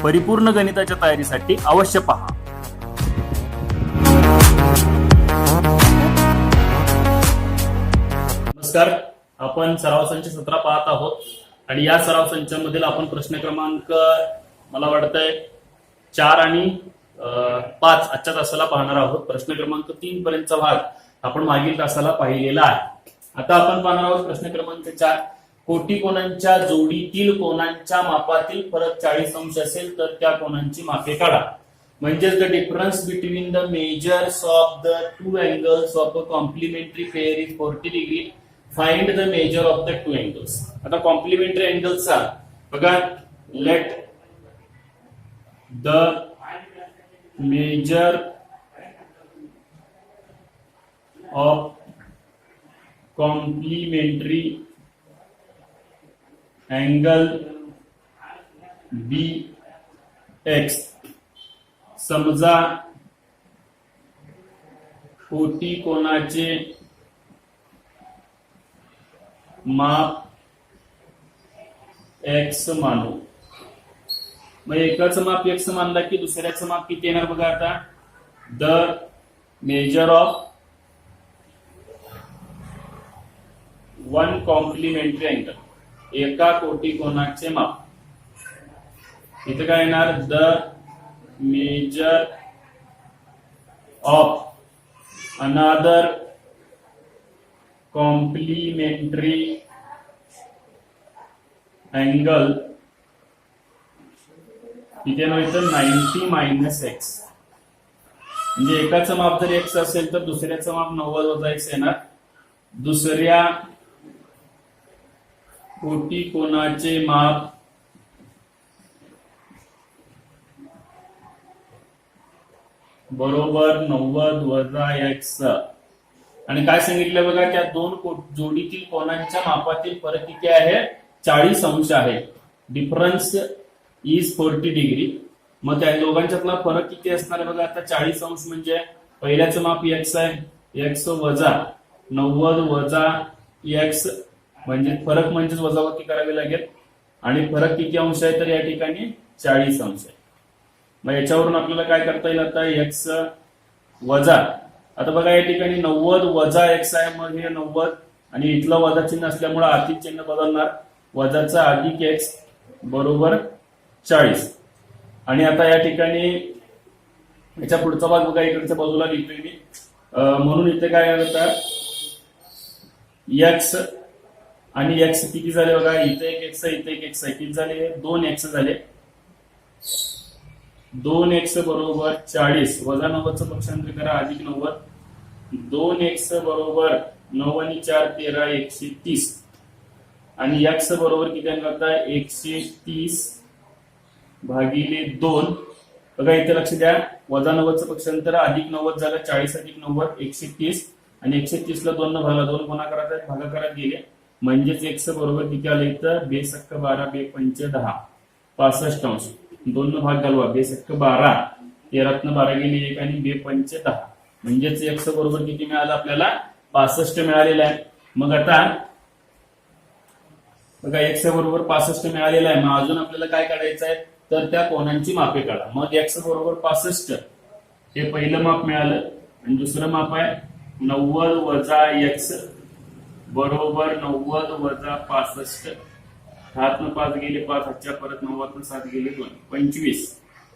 परिपूर्ण गणिताच्या तयारीसाठी अवश्य पहा. नमस्कार, आपण सराव संच 17 पाहत आहोत आणि या सराव संचामधील आपण प्रश्न क्रमांक मला वाटतंय 4 आणि 5 आजच्या तासाला पाहणार आहोत. प्रश्न क्रमांक 3 पर्यंतचा भाग आपण मागील तासाला पाहिलेला आहे. आता आपण पाहणार आहोत प्रश्न क्रमांक 4. कोटी कोणांच्या जोडीतील कोणांच्या मापातील फरक 40 अंश असेल तर त्या कोणांची मापे काढा. म्हणजेच the difference between the measures of the two angles of a complementary pair is 40 degree. Find the measure of the two angles. आता कॉम्प्लिमेंटरी अँगल्सचा बघा, let the measure of complementary angle be x. समजा कोटी कोणाचे माप x मानू. मग एकाचं माप एक्स मानला की दुसऱ्याचं माप किती येणार बघा. आता the measure of one complementary angle, एका कोटी कोणाचे माप. इथे काय येणार, the measure of another complementary angle. इथे येतं 90 मायनस एक्स. म्हणजे एकाचं माप जर एक्स असेल तर दुसऱ्याचं माप 90 वजा एक्स येणार. दुसऱ्या कोटी कोणाचे माप बरोबर 90 वजा एक्स. आणि काय सांगितलं बघा, त्या दोन जोडीतील कोणांच्या मापातील फरक किती आहे, 40 अंश आहे. Difference is 40 degree. मग त्या दोघांच्यातला फरक किती असणार आहे बघा. आता 40 अंश म्हणजे पहिल्याचं माप एक्स आहे, एक्स वजा 90 वजा एक्स, म्हणजे फरक म्हणजेच वजावती करावी लागेल. आणि फरक किती अंश आहे तर या ठिकाणी 40 अंश आहे. मग याच्यावरून आपल्याला काय करता येईल, आता एक्स वजा, आता बघा या ठिकाणी 90 वजा एक्स आहे. मग हे 90 आणि इथलं वजा चिन्ह असल्यामुळे अधिक चिन्ह बदलणार, वजाचा अधिक एक्स बरोबर 40. आणि आता या ठिकाणी याच्या पुढचा भाग बघा, इकडच्या बाजूला लिहितोय मी. म्हणून इथे काय होतं, एक्स आणि एक्स किती झाले बघा, इथे एक एक्स आहे, इथे एक एक्स आहे, किती झाले, 2 एक्स झाले. 2 एक्स बरोबर 40 वजा 90चं पक्षांतर करा, अधिक 90. 2 एक्स बरोबर 9 आणि 4 13 130. आणि एक्स बरोबर किती आणता, 130 भागिले 2. बघा इथे लक्ष द्या, वजा 90चं पक्षांतर अधिक 90 झालं, 40 अधिक 90 130. आणि 130 ला 2 न भागला, 2 गुणाकारात आहेत, भागाकारात गेले. म्हणजेच एक्स बरोबर किती आलं इथं, 2 सक्क 12 2 पंच 10 65 अंश. 2 न भाग घालवा, 2 सक्क 12, 13 न 12 गेली 1 आणि 2 पंच 10. म्हणजेच एक्स बरोबर किती मिळालं आपल्याला, 65 मिळालेलं आहे. मग आता बघा एक्स बरोबर 65 मिळालेलं आहे. मग अजून आपल्याला काय काढायचं आहे तर त्या कोणांची मापे काढा. मग एक्स बरोबर 65 हे पहिलं माप मिळालं. आणि दुसरं माप आहे 90 वजा एक्स बरोबर 90 वजा 65. 7 न 5 गेले 5, हातच्या परत 90 न 7 गेले 2 25.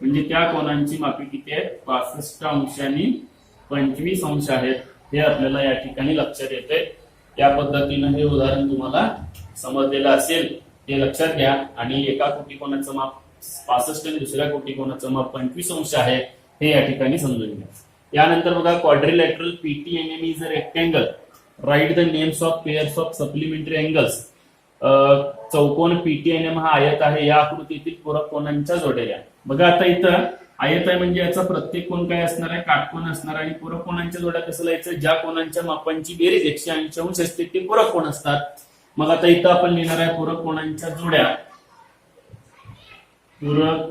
म्हणजे त्या कोणांची मापे किती आहेत, 65 अंश आणि 25 अंश आहेत. हे आपल्याला या ठिकाणी लक्षात येते. या पद्धतीनं हे उदाहरण तुम्हाला समजलेलं असेल, हे लक्षात घ्या. आणि एका कोटी कोणाचं माप 65 आणि दुसऱ्या कोटी कोणाचं माप 25 अंश आहे, हे या ठिकाणी समजून घ्या. यानंतर बघा, quadrilateral PTNM is a rectangle. Write the names of pairs of supplementary angles. चौकोन पीटीएनएम हा आयत आहे, या आकृतीतील पूरक कोणांच्या जोड्या. बघा आता इथं आयत आहे म्हणजे याचा प्रत्येक कोण काय असणार आहे, काटकोन असणार. आणि पूरक कोणांच्या जोड्या कसं लिहायचं, ज्या कोणांच्या मापांची बेरीज 180 अंश असते ते पूरक कोण असतात. मग आता इथं आपण लिहिणार आहे पूरक कोणांच्या जोड्या. पूरक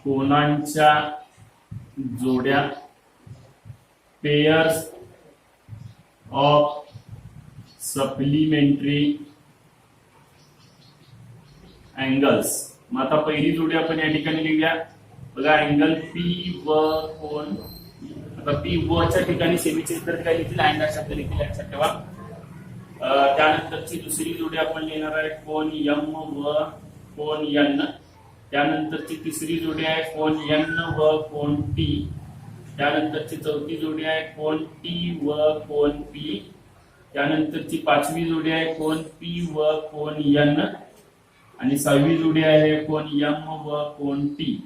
कोणांच्या जोड्या, पेयर्स ऑफ सप्लिमेंटरी angles. मग आता पहिली जोडी आपण या ठिकाणी लिहूया. बघा अँगल पी व कोण, आता पी व च्या ठिकाणी सेमीचे इतर काय लिहितील, अँड शब्द लिहितील लक्षात ठेवा. त्यानंतरची दुसरी जोडी आपण लिहिणार आहे कोण यम व कोण यन. त्यानंतरची तिसरी जोडी आहे कोण यन व कोण टी. त्यानंतरची चौथी जोडी आहे कोण टी व कोण पी. त्यानंतरची पाचवी जोडी आहे कोण पी व कोण यन. आणि सहावी जोडी आहे कोण यम व कोण टी.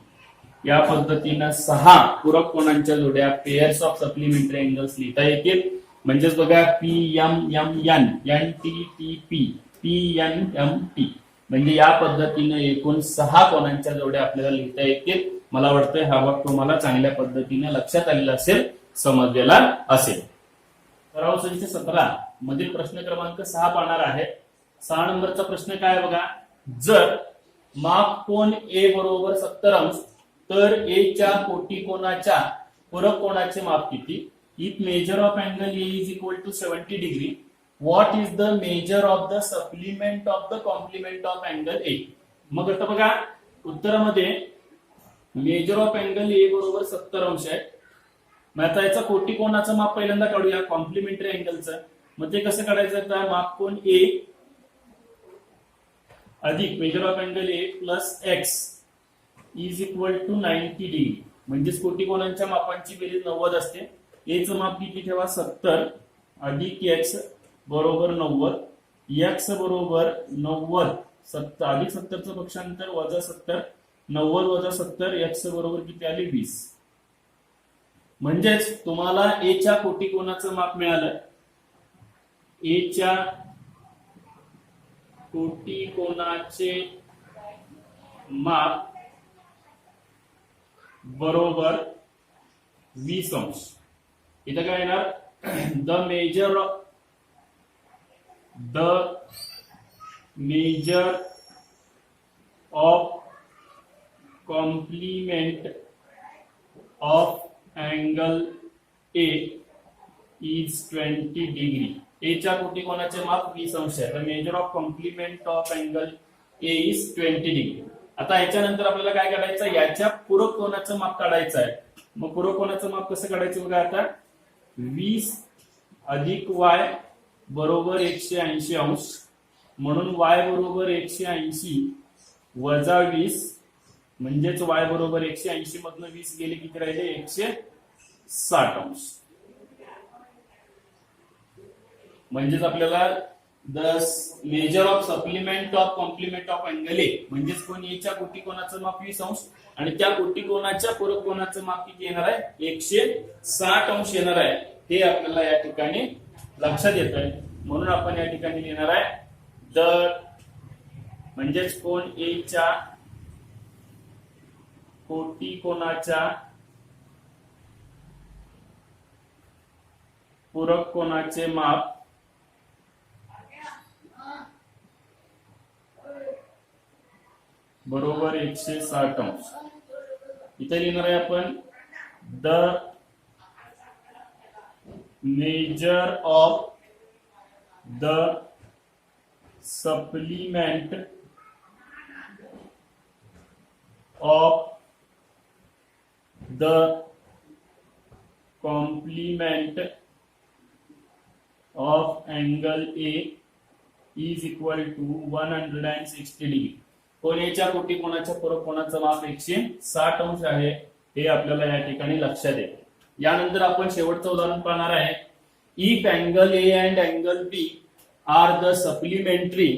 या पद्धतीनं 6 पूरक कोणांच्या जोड्या पेअर्स ऑफ सप्लिमेंटरी अँगल्स लिहिता येतील. म्हणजेच बघा P M M N, N T T P, P N M T, म्हणजे या पद्धतीनं एकूण 6 कोणांच्या जोड्या आपल्याला लिहिता येतील. मला वाटतं हा भाग तुम्हाला चांगल्या पद्धतीने लक्षात आलेला असेल, समजलेला असेल. सराव संच 17 मधील प्रश्न क्रमांक 6 पाहणार आहे. 6 नंबरचा प्रश्न काय आहे बघा. जर माप कोन ए बरोबर 70 अंश तर ए च्या कोटिकोनाच्या पूरक कोणाचे माप किती. If measure of angle A is equal to 70 degree, what is the measure of the supplement of the complement of angle A. मग आता बघा उत्तरामध्ये मेजर ऑफ अँगल ए बरोबर 70 अंश आहे. मग आता याचा कोटिकोनाचं माप पहिल्यांदा काढूया, कॉम्प्लिमेंटरी अँगलचं. मग ते कसं काढायचं, आता माप कोन ए अधिक measure of angle A plus x is equal to 90 degree. म्हणजेच कोटिकोनांच्या मापांची बेरीज 90 असते. ए चं माप किती ठेवा 70 अधिक एक्स बरोबर 90, एक्स बरोबर 90 70 अधिक 70चं पक्षांतर वजा 70, 90 वजा 70, एक्स बरोबर किती आले 20. म्हणजेच तुम्हाला ए च्या कोटिकोनाचं माप मिळालं. ए च्या कोटिकोनाचे माप बरोबर 20 अंश. इथं काय येणार, the measure of complement of angle A is 20 degree. ए च्या कोटिकोनाचे माप 20 अंश आहे. तर measure of complement of angle A is 20 degree. आता याच्यानंतर आपल्याला काय काढायचं, याच्या पूरक कोनाचं माप काढायचं आहे. मग पूरक कोनाचं माप कसं काढायचं बघा. आता 20 अधिक वाय बरोबर 180 अंश, म्हणून वाय बरोबर 180 वजा 20, म्हणजेच वाय बरोबर 180 मधनं 20 गेले किती राहिले 160 अंश. म्हणजेच आपल्याला the measure of supplement of complement of angle A, म्हणजेच कोण ए च्या कोटिकोनाचं माप 20 अंश आणि त्या कोटिकोनाच्या पूरक कोनाचं माप किती येणार आहे 160 अंश येणार आहे. हे आपल्याला या ठिकाणी लक्षात येत आहे. म्हणून आपण या ठिकाणी लिहिणार आहे द, म्हणजेच कोण ए च्या कोटिकोनाच्या पूरक कोनाचे माप बरोबर 160 अंश. इथे लिहिणार आहे आपण the measure of the supplement of the complement of angle A is equal to 160 degree. कोणेच्या कोटिकोनाच्या पूरक कोनाचं माप 160 अंश आहे. हे आपल्याला या ठिकाणी लक्षात येते. यानंतर आपण शेवटचं उदाहरण पाहणार आहे. If angle A and angle B are the supplementary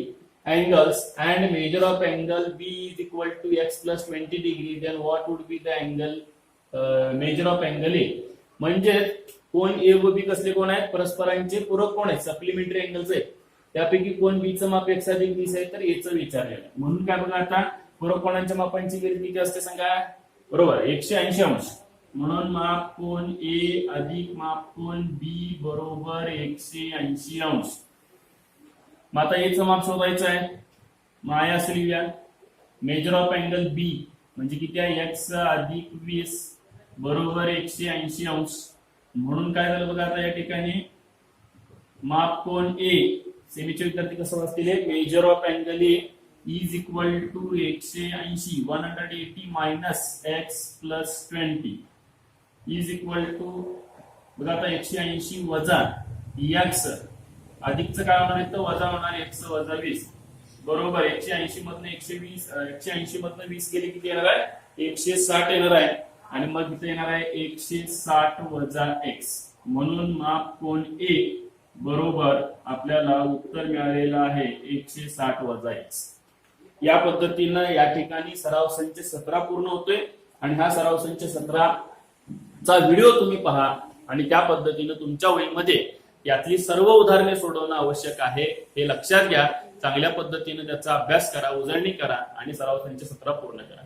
angles and measure of angle B is equal to x plus 20 degree, then what would be the angle measure of angle A. म्हणजे कोण ए व बी कसले कोण आहेत, परस्परांचे पूरक कोण आहेत, supplementary angles आहेत. त्यापैकी कोण बी चं माप 1 अधिक 20 आहे तर ए चं विचारलेलं. म्हणून काय बघा आता पूरक कोणांच्या मापांची बेरीज किती असते सांगा, बरोबर 180 अंश. म्हणून माप कोण ए अधिक माप कोण बी बरोबर 180 अंश. मग आता ए चं माप शोधायचं आहे. मग आहे असं लिहूया मेजर ऑफ अँगल बी म्हणजे किती आहे x अधिक 20 बरोबर 180 अंश. म्हणून काय झालं बघा आता या ठिकाणी माप कोण ए, सेमीचे विद्यार्थी कसं वाचतील, measure of angle A is equal to 180 180 minus x plus 20 is equal to बघा आता 180 वजा एक्स अधिकचं काय होणार आहे तर वजा होणार एक्स वजा 20 बरोबर 180 मधनं 120 180 मधनं 20 गेले किती येणार आहे 160 येणार आहे आणि मग इथे येणार आहे 160 वजा एक्स म्हणून माप कोण ए बरोबर आपल्याला उत्तर मिळालेलं आहे 160 वजा एक्स. या पद्धतीनं या ठिकाणी सराव संच 17 पूर्ण होतोय आणि हा सराव संच 17 चा व्हिडिओ तुम्ही पहा आणि त्या पद्धतीनं तुमच्या वहीमध्ये यातली सर्व उदाहरणे सोडवणं आवश्यक आहे हे लक्षात घ्या. चांगल्या पद्धतीने त्याचा अभ्यास करा, उजळणी करा आणि सराव संच 17 पूर्ण करा.